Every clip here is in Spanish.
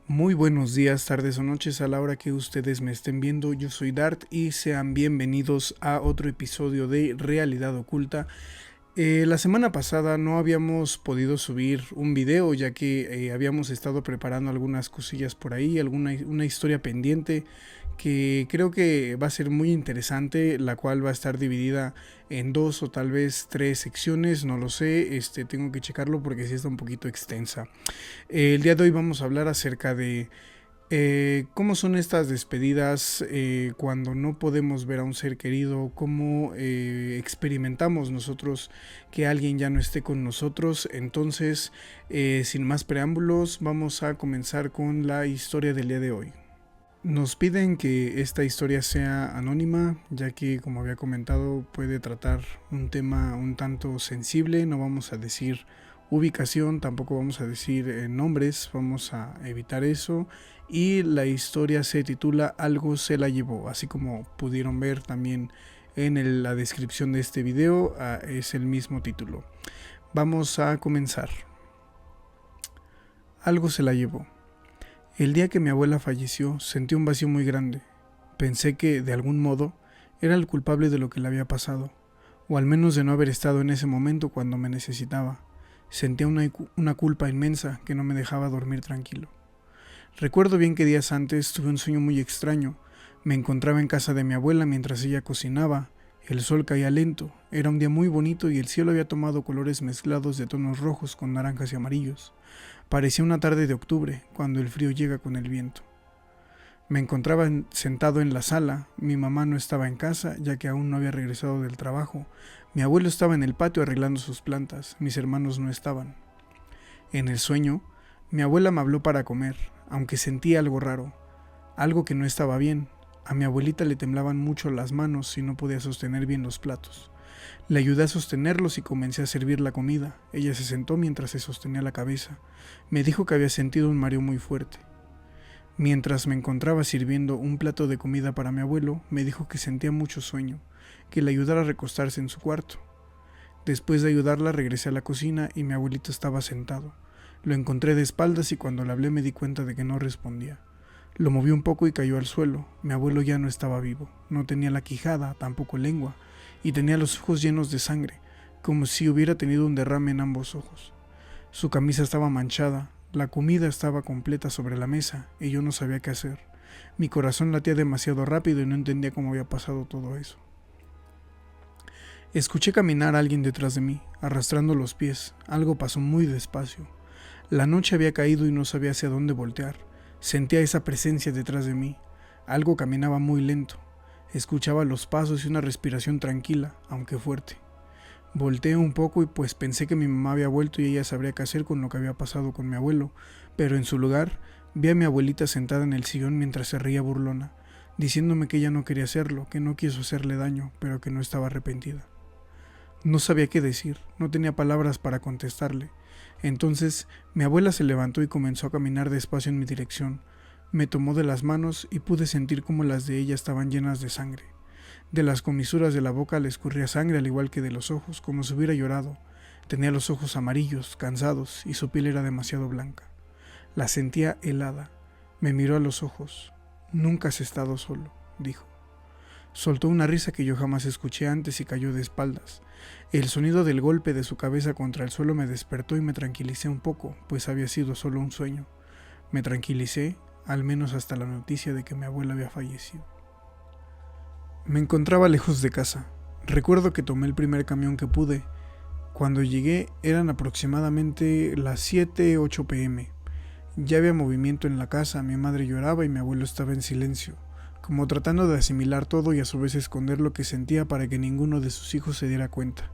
Muy buenos días, tardes o noches a la hora que ustedes me estén viendo. Yo soy Dart y sean bienvenidos a otro episodio de Realidad Oculta. La semana pasada no habíamos podido subir un video ya que habíamos estado preparando algunas cosillas por ahí, una historia pendiente que creo que va a ser muy interesante, la cual va a estar dividida en dos o tal vez tres secciones, no lo sé, tengo que checarlo porque sí está un poquito extensa. El día de hoy vamos a hablar acerca de cómo son estas despedidas cuando no podemos ver a un ser querido, cómo experimentamos nosotros que alguien ya no esté con nosotros. Entonces, sin más preámbulos, vamos a comenzar con la historia del día de hoy. Nos piden que esta historia sea anónima, ya que, como había comentado, puede tratar un tema un tanto sensible. No vamos a decir ubicación, tampoco vamos a decir nombres, vamos a evitar eso. Y la historia se titula Algo se la llevó, así como pudieron ver también en la descripción de este video, es el mismo título. Vamos a comenzar. Algo se la llevó. El día que mi abuela falleció, sentí un vacío muy grande. Pensé que, de algún modo, era el culpable de lo que le había pasado, o al menos de no haber estado en ese momento cuando me necesitaba. Sentía una culpa inmensa que no me dejaba dormir tranquilo. Recuerdo bien que días antes tuve un sueño muy extraño. Me encontraba en casa de mi abuela mientras ella cocinaba. El sol caía lento, era un día muy bonito y el cielo había tomado colores mezclados de tonos rojos con naranjas y amarillos. Parecía una tarde de octubre, cuando el frío llega con el viento. Me encontraba sentado en la sala, mi mamá no estaba en casa, ya que aún no había regresado del trabajo. Mi abuelo estaba en el patio arreglando sus plantas, mis hermanos no estaban. En el sueño, mi abuela me habló para comer, aunque sentía algo raro, algo que no estaba bien. A mi abuelita le temblaban mucho las manos y no podía sostener bien los platos. Le ayudé a sostenerlos y comencé a servir la comida. Ella se sentó mientras se sostenía la cabeza. Me dijo que había sentido un mareo muy fuerte. Mientras me encontraba sirviendo un plato de comida para mi abuelo, me dijo que sentía mucho sueño, que le ayudara a recostarse en su cuarto. Después de ayudarla regresé a la cocina y mi abuelito estaba sentado. Lo encontré de espaldas y cuando le hablé me di cuenta de que no respondía. Lo moví un poco y cayó al suelo. Mi abuelo ya no estaba vivo, no tenía la quijada, tampoco lengua, y tenía los ojos llenos de sangre, como si hubiera tenido un derrame en ambos ojos. Su camisa estaba manchada, la comida estaba completa sobre la mesa, y yo no sabía qué hacer. Mi corazón latía demasiado rápido y no entendía cómo había pasado todo eso. Escuché caminar a alguien detrás de mí, arrastrando los pies. Algo pasó muy despacio. La noche había caído y no sabía hacia dónde voltear. Sentía esa presencia detrás de mí. Algo caminaba muy lento. Escuchaba los pasos y una respiración tranquila, aunque fuerte. Volteé un poco y pues pensé que mi mamá había vuelto y ella sabría qué hacer con lo que había pasado con mi abuelo, pero en su lugar vi a mi abuelita sentada en el sillón mientras se reía burlona, diciéndome que ella no quería hacerlo, que no quiso hacerle daño, pero que no estaba arrepentida. No sabía qué decir, no tenía palabras para contestarle. Entonces mi abuela se levantó y comenzó a caminar despacio en mi dirección. Me tomó de las manos y pude sentir cómo las de ella estaban llenas de sangre. De las comisuras de la boca le escurría sangre al igual que de los ojos, como si hubiera llorado. Tenía los ojos amarillos, cansados, y su piel era demasiado blanca. La sentía helada. Me miró a los ojos. «Nunca has estado solo», dijo. Soltó una risa que yo jamás escuché antes y cayó de espaldas. El sonido del golpe de su cabeza contra el suelo me despertó y me tranquilicé un poco, pues había sido solo un sueño. Me tranquilicé, al menos hasta la noticia de que mi abuela había fallecido. Me encontraba lejos de casa. Recuerdo que tomé el primer camión que pude. Cuando llegué eran aproximadamente las 7:08 p.m. Ya había movimiento en la casa, mi madre lloraba y mi abuelo estaba en silencio, como tratando de asimilar todo y a su vez esconder lo que sentía para que ninguno de sus hijos se diera cuenta.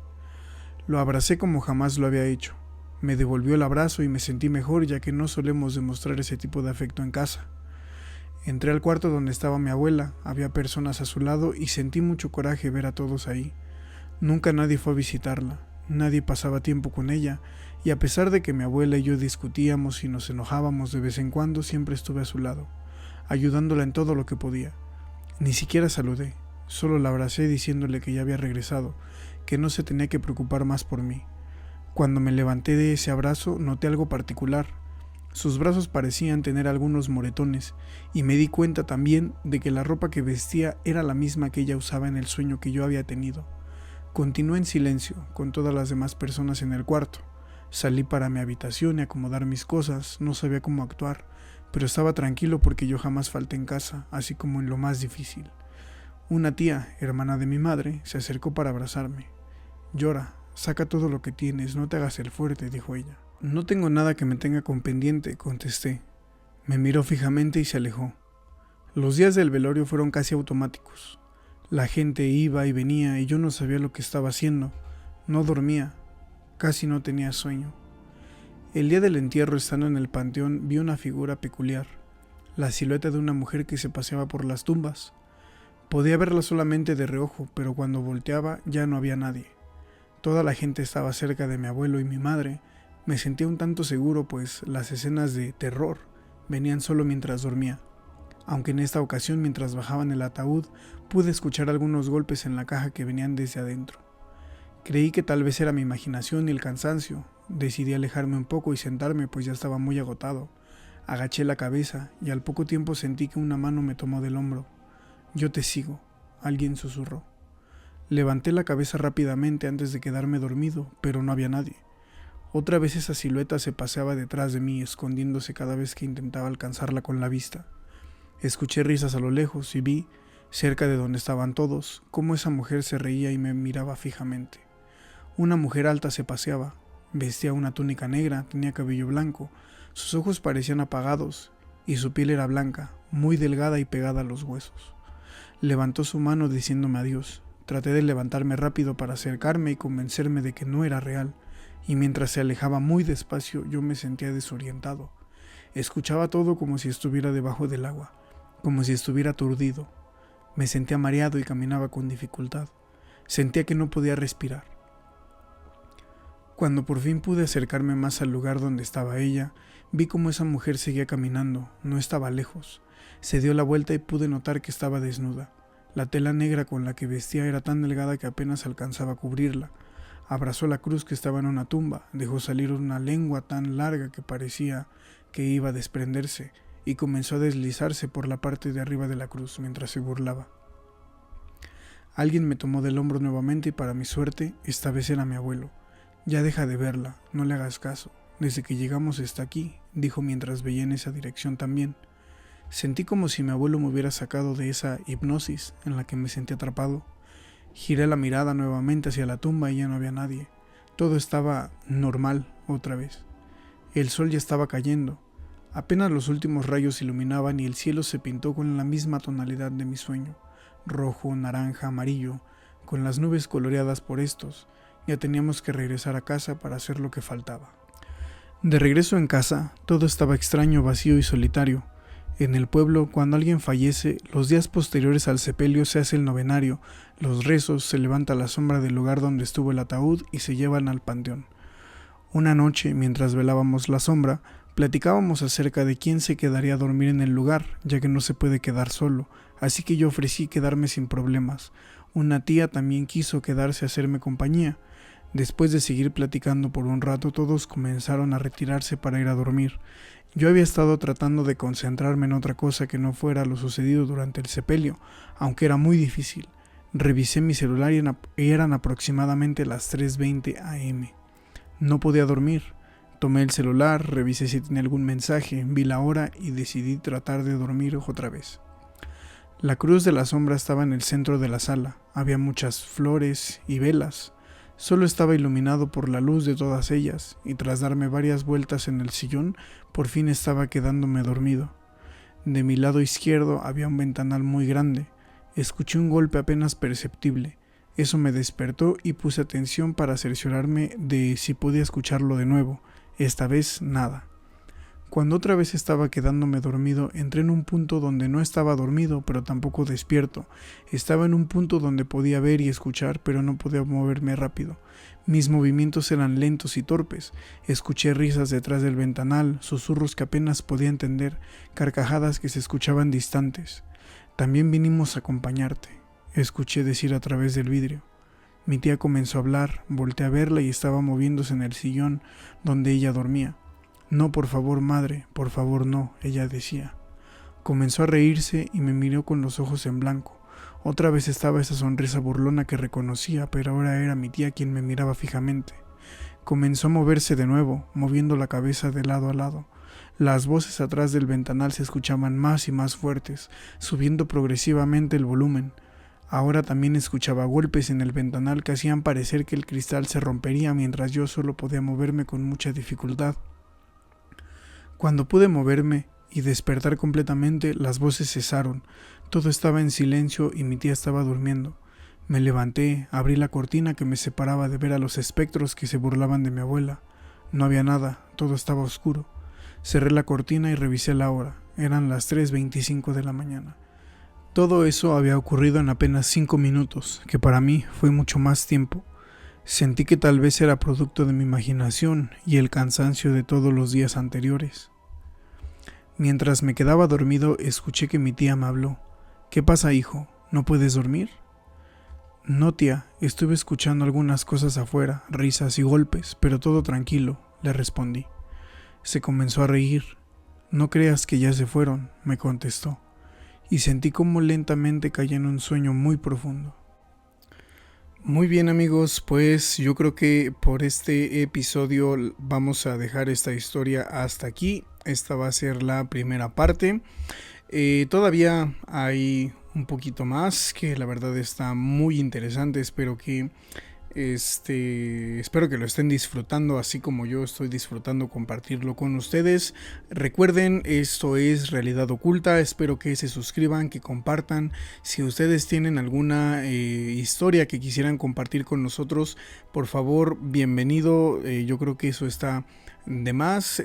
Lo abracé como jamás lo había hecho. Me devolvió el abrazo y me sentí mejor, ya que no solemos demostrar ese tipo de afecto en casa. Entré al cuarto donde estaba mi abuela, había personas a su lado y sentí mucho coraje ver a todos ahí. Nunca nadie fue a visitarla, nadie pasaba tiempo con ella, y a pesar de que mi abuela y yo discutíamos y nos enojábamos de vez en cuando, siempre estuve a su lado, ayudándola en todo lo que podía. Ni siquiera saludé, solo la abracé diciéndole que ya había regresado, que no se tenía que preocupar más por mí. Cuando me levanté de ese abrazo, noté algo particular. Sus brazos parecían tener algunos moretones, y me di cuenta también de que la ropa que vestía era la misma que ella usaba en el sueño que yo había tenido. Continué en silencio, con todas las demás personas en el cuarto. Salí para mi habitación y acomodar mis cosas, no sabía cómo actuar, pero estaba tranquilo porque yo jamás falté en casa, así como en lo más difícil. Una tía, hermana de mi madre, se acercó para abrazarme. «Llora, saca todo lo que tienes, no te hagas el fuerte», dijo ella. «No tengo nada que me tenga con pendiente», contesté. Me miró fijamente y se alejó. Los días del velorio fueron casi automáticos. La gente iba y venía y yo no sabía lo que estaba haciendo. No dormía, casi no tenía sueño. El día del entierro, estando en el panteón, vi una figura peculiar, la silueta de una mujer que se paseaba por las tumbas. Podía verla solamente de reojo, pero cuando volteaba ya no había nadie. Toda la gente estaba cerca de mi abuelo y mi madre. Me sentía un tanto seguro, pues las escenas de terror venían solo mientras dormía. Aunque en esta ocasión, mientras bajaban el ataúd, pude escuchar algunos golpes en la caja que venían desde adentro. Creí que tal vez era mi imaginación y el cansancio. Decidí alejarme un poco y sentarme, pues ya estaba muy agotado. Agaché la cabeza y al poco tiempo sentí que una mano me tomó del hombro. «Yo te sigo», alguien susurró. Levanté la cabeza rápidamente antes de quedarme dormido, pero no había nadie. Otra vez esa silueta se paseaba detrás de mí, escondiéndose cada vez que intentaba alcanzarla con la vista. Escuché risas a lo lejos y vi, cerca de donde estaban todos, cómo esa mujer se reía y me miraba fijamente. Una mujer alta se paseaba. Vestía una túnica negra, tenía cabello blanco, sus ojos parecían apagados y su piel era blanca, muy delgada y pegada a los huesos. Levantó su mano diciéndome adiós. Traté de levantarme rápido para acercarme y convencerme de que no era real, y mientras se alejaba muy despacio yo me sentía desorientado. Escuchaba todo como si estuviera debajo del agua, como si estuviera aturdido. Me sentía mareado y caminaba con dificultad. Sentía que no podía respirar. Cuando por fin pude acercarme más al lugar donde estaba ella, vi cómo esa mujer seguía caminando, no estaba lejos. Se dio la vuelta y pude notar que estaba desnuda. La tela negra con la que vestía era tan delgada que apenas alcanzaba a cubrirla. Abrazó la cruz que estaba en una tumba, dejó salir una lengua tan larga que parecía que iba a desprenderse, y comenzó a deslizarse por la parte de arriba de la cruz mientras se burlaba. Alguien me tomó del hombro nuevamente y para mi suerte, esta vez era mi abuelo. «Ya deja de verla, no le hagas caso. Desde que llegamos está aquí», dijo mientras veía en esa dirección también. Sentí como si mi abuelo me hubiera sacado de esa hipnosis en la que me sentí atrapado. Giré la mirada nuevamente hacia la tumba y ya no había nadie. Todo estaba normal otra vez. El sol ya estaba cayendo. Apenas los últimos rayos iluminaban y el cielo se pintó con la misma tonalidad de mi sueño. Rojo, naranja, amarillo, con las nubes coloreadas por estos. Ya teníamos que regresar a casa para hacer lo que faltaba. De regreso en casa, todo estaba extraño, vacío y solitario. En el pueblo, cuando alguien fallece, los días posteriores al sepelio se hace el novenario, los rezos, se levanta la sombra del lugar donde estuvo el ataúd y se llevan al panteón. Una noche, mientras velábamos la sombra, platicábamos acerca de quién se quedaría a dormir en el lugar, ya que no se puede quedar solo, así que yo ofrecí quedarme sin problemas. Una tía también quiso quedarse a hacerme compañía. Después de seguir platicando por un rato, todos comenzaron a retirarse para ir a dormir. Yo había estado tratando de concentrarme en otra cosa que no fuera lo sucedido durante el sepelio, aunque era muy difícil. Revisé mi celular y eran aproximadamente las 3:20 am. No podía dormir. Tomé el celular, revisé si tenía algún mensaje, vi la hora y decidí tratar de dormir otra vez. La cruz de la sombra estaba en el centro de la sala. Había muchas flores y velas. Solo estaba iluminado por la luz de todas ellas, y tras darme varias vueltas en el sillón, por fin estaba quedándome dormido. De mi lado izquierdo había un ventanal muy grande. Escuché un golpe apenas perceptible. Eso me despertó y puse atención para cerciorarme de si podía escucharlo de nuevo. Esta vez nada. Cuando otra vez estaba quedándome dormido, entré en un punto donde no estaba dormido, pero tampoco despierto. Estaba en un punto donde podía ver y escuchar, pero no podía moverme rápido. Mis movimientos eran lentos y torpes. Escuché risas detrás del ventanal, susurros que apenas podía entender, carcajadas que se escuchaban distantes. «También vinimos a acompañarte», escuché decir a través del vidrio. Mi tía comenzó a hablar, volteé a verla y estaba moviéndose en el sillón donde ella dormía. No, por favor, madre, por favor no, ella decía. Comenzó a reírse y me miró con los ojos en blanco. Otra vez estaba esa sonrisa burlona que reconocía, pero ahora era mi tía quien me miraba fijamente. Comenzó a moverse de nuevo, moviendo la cabeza de lado a lado. Las voces atrás del ventanal se escuchaban más y más fuertes, subiendo progresivamente el volumen. Ahora también escuchaba golpes en el ventanal que hacían parecer que el cristal se rompería mientras yo solo podía moverme con mucha dificultad. Cuando pude moverme y despertar completamente, las voces cesaron. Todo estaba en silencio y mi tía estaba durmiendo. Me levanté, abrí la cortina que me separaba de ver a los espectros que se burlaban de mi abuela. No había nada, todo estaba oscuro. Cerré la cortina y revisé la hora. Eran las 3:25 de la mañana. Todo eso había ocurrido en apenas 5 minutos, que para mí fue mucho más tiempo. Sentí que tal vez era producto de mi imaginación y el cansancio de todos los días anteriores. Mientras me quedaba dormido, escuché que mi tía me habló. ¿Qué pasa, hijo? ¿No puedes dormir? No, tía, estuve escuchando algunas cosas afuera, risas y golpes, pero todo tranquilo, le respondí. Se comenzó a reír. No creas que ya se fueron, me contestó, y sentí como lentamente caía en un sueño muy profundo. Muy bien, amigos, pues yo creo que por este episodio vamos a dejar esta historia hasta aquí. Esta va a ser la primera parte. Todavía hay un poquito más que la verdad está muy interesante. Espero que lo estén disfrutando así como yo estoy disfrutando compartirlo con ustedes. Recuerden, esto es Realidad Oculta. Espero que se suscriban, que compartan. Si ustedes tienen alguna historia que quisieran compartir con nosotros, por favor, bienvenido. Yo creo que eso está de más.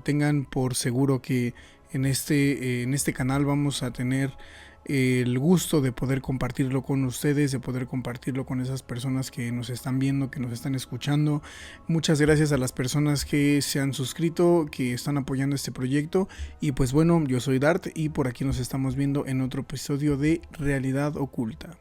Tengan por seguro que en este canal vamos a tener el gusto de poder compartirlo con ustedes, de poder compartirlo con esas personas que nos están viendo, que nos están escuchando. Muchas gracias a las personas que se han suscrito, que están apoyando este proyecto. Y pues bueno, yo soy Dart y por aquí nos estamos viendo en otro episodio de Realidad Oculta.